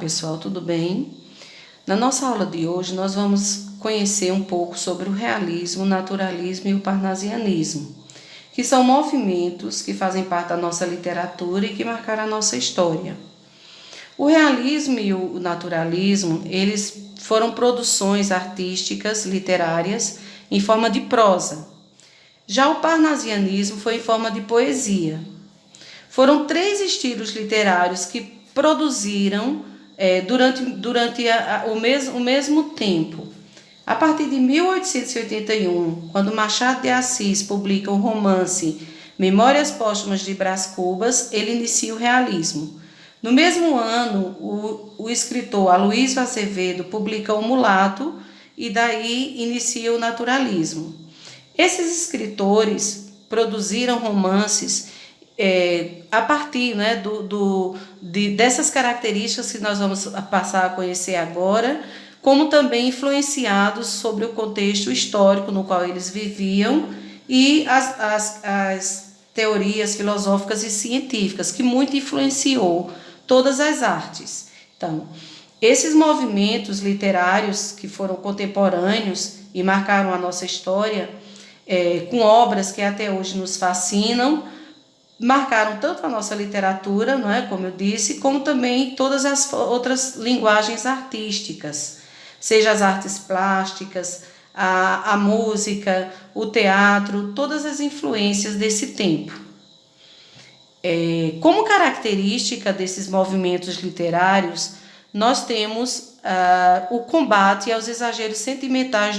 pessoal, tudo bem? Na nossa aula de hoje, nós vamos conhecer um pouco sobre o realismo, o naturalismo e o parnasianismo, que são movimentos que fazem parte da nossa literatura e que marcaram a nossa história. O realismo e o naturalismo, eles foram produções artísticas, literárias, em forma de prosa. Já o parnasianismo foi em forma de poesia. Foram três estilos literários que produziram durante o mesmo tempo. A partir de 1881, quando Machado de Assis publica o romance Memórias Póstumas de Brás Cubas, ele inicia o realismo. No mesmo ano, o escritor Aloysio Azevedo publica O Mulato e daí inicia o naturalismo. Esses escritores produziram romances a partir dessas características que nós vamos passar a conhecer agora, como também influenciados sobre o contexto histórico no qual eles viviam e as teorias filosóficas e científicas, que muito influenciou todas as artes. Então, esses movimentos literários que foram contemporâneos e marcaram a nossa história, com obras que até hoje nos fascinam, marcaram tanto a nossa literatura, não é, como eu disse, como também todas as outras linguagens artísticas, seja as artes plásticas, a música, o teatro, todas as influências desse tempo. Como característica desses movimentos literários, nós temos o combate aos exageros sentimentais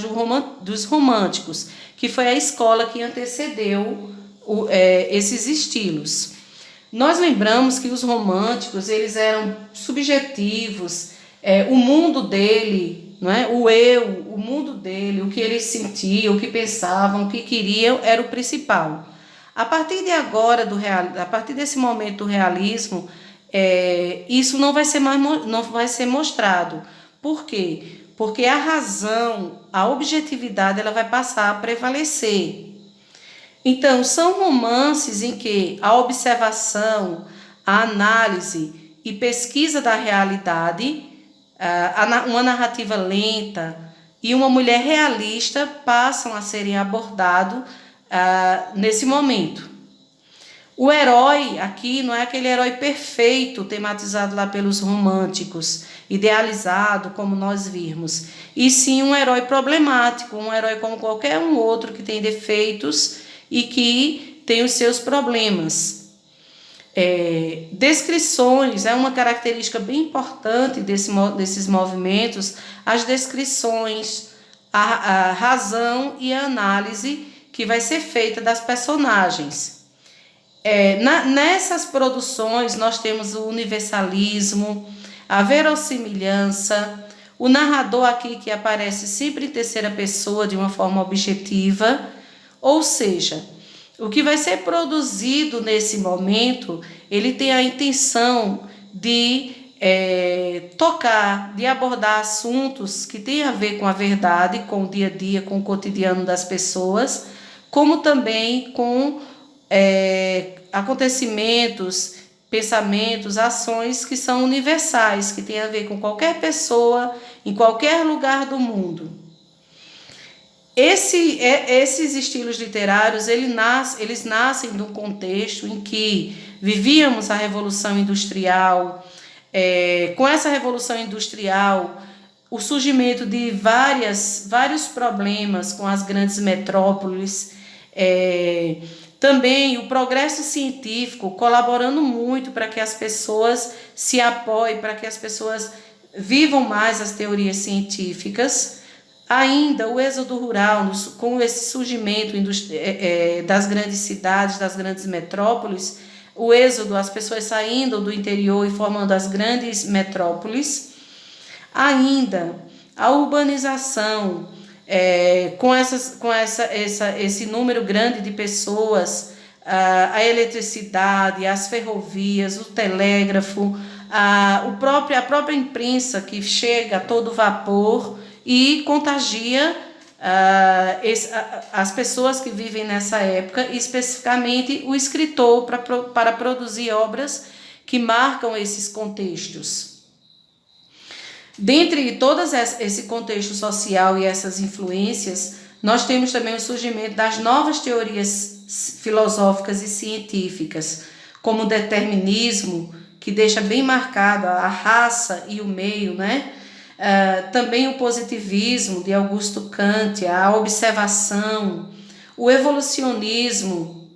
dos românticos, que foi a escola que antecedeu esses estilos. Nós lembramos que os românticos eles eram subjetivos, o mundo dele, não é? O eu, o mundo dele, o que eles sentiam, o que pensavam, o que queriam era o principal. A partir de agora, a partir desse momento do realismo, isso não vai ser mostrado. Por quê? Porque a razão, a objetividade, ela vai passar a prevalecer. Então, são romances em que a observação, a análise e pesquisa da realidade, uma narrativa lenta e uma mulher realista passam a serem abordados nesse momento. O herói aqui não é aquele herói perfeito tematizado lá pelos românticos, idealizado como nós vimos, e sim um herói problemático, um herói como qualquer um outro que tem defeitos e que tem os seus problemas. Descrições é uma característica bem importante desses movimentos, as descrições, a razão e a análise que vai ser feita das personagens. Nessas produções nós temos o universalismo, a verossimilhança, o narrador aqui que aparece sempre em terceira pessoa de uma forma objetiva, ou seja, o que vai ser produzido nesse momento, ele tem a intenção de tocar, de abordar assuntos que têm a ver com a verdade, com o dia a dia, com o cotidiano das pessoas, como também com acontecimentos, pensamentos, ações que são universais, que têm a ver com qualquer pessoa, em qualquer lugar do mundo. Esses estilos literários, eles nascem de um contexto em que vivíamos a Revolução Industrial. Com essa Revolução Industrial, o surgimento de vários problemas com as grandes metrópoles, também o progresso científico colaborando muito para que as pessoas se apoiem, para que as pessoas vivam mais as teorias científicas. Ainda o êxodo rural, com esse surgimento das grandes cidades, das grandes metrópoles, o êxodo, as pessoas saindo do interior e formando as grandes metrópoles. Ainda a urbanização, com esse número grande de pessoas, a eletricidade, as ferrovias, o telégrafo, a própria imprensa que chega a todo vapor e contagia as pessoas que vivem nessa época, especificamente o escritor, para produzir obras que marcam esses contextos. Dentre todas esse contexto social e essas influências, nós temos também o surgimento das novas teorias filosóficas e científicas, como o determinismo, que deixa bem marcado a raça e o meio, né? Também o positivismo de Augusto Kant, a observação, o evolucionismo,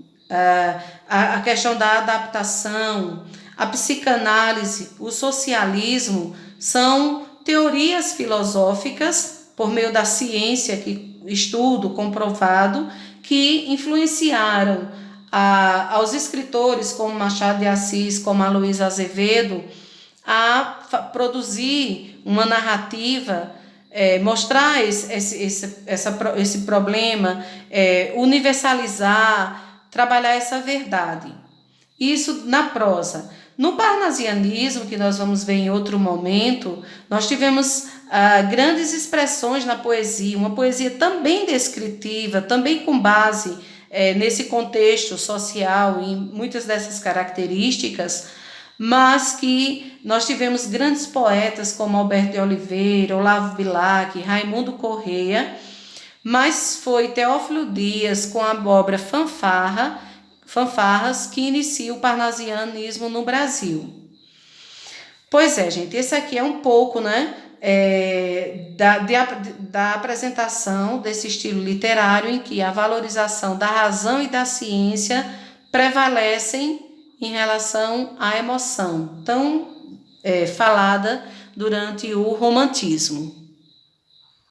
a questão da adaptação, a psicanálise, o socialismo, são teorias filosóficas por meio da ciência, que estudo comprovado, que influenciaram aos escritores como Machado de Assis, como Aloysio Azevedo, a produzir uma narrativa, mostrar esse problema, universalizar, trabalhar essa verdade. Isso na prosa. No parnasianismo, que nós vamos ver em outro momento, nós tivemos grandes expressões na poesia, uma poesia também descritiva, também com base nesse contexto social e muitas dessas características, mas que nós tivemos grandes poetas como Alberto de Oliveira, Olavo Bilac, Raimundo Corrêa, mas foi Teófilo Dias com a obra Fanfarras que inicia o parnasianismo no Brasil. Pois é, gente, esse aqui é um pouco, né, da apresentação desse estilo literário em que a valorização da razão e da ciência prevalecem em relação à emoção, tão falada durante o romantismo.